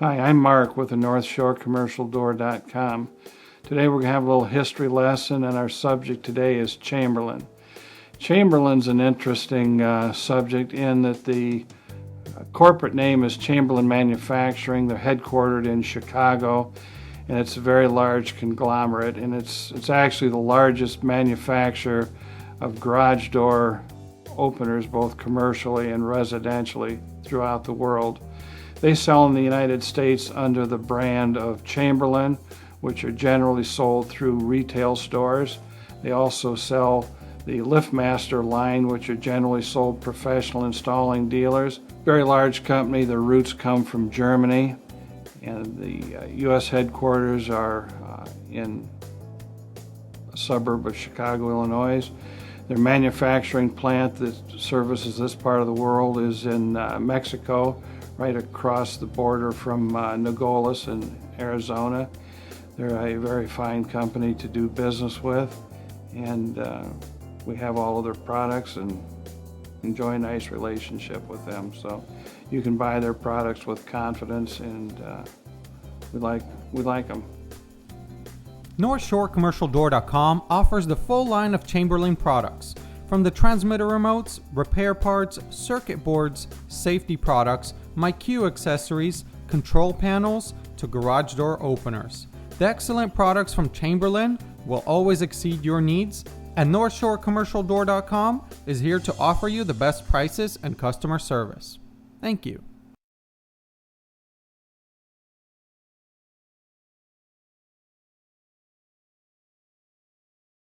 Hi, I'm Mark with the NorthShoreCommercialDoor.com. Today we're going to have a little history lesson, and our subject today is Chamberlain. Chamberlain's an interesting subject in that the corporate name is Chamberlain Manufacturing. They're headquartered in Chicago, and it's a very large conglomerate, and it's actually the largest manufacturer of garage door openers, both commercially and residentially, throughout the world. They sell in the United States under the brand of Chamberlain, which are generally sold through retail stores. They also sell the LiftMaster line, which are generally sold professional installing dealers. Very large company. Their roots come from Germany, and the U.S. headquarters are in a suburb of Chicago, Illinois. Their manufacturing plant that services this part of the world is in Mexico, right across the border from Nogales in Arizona. They're a very fine company to do business with, and we have all of their products and enjoy a nice relationship with them. So you can buy their products with confidence, and we like them. NorthShoreCommercialDoor.com offers the full line of Chamberlain products, from the transmitter remotes, repair parts, circuit boards, safety products, MyQ accessories, control panels, to garage door openers. The excellent products from Chamberlain will always exceed your needs, and NorthShoreCommercialDoor.com is here to offer you the best prices and customer service. Thank you.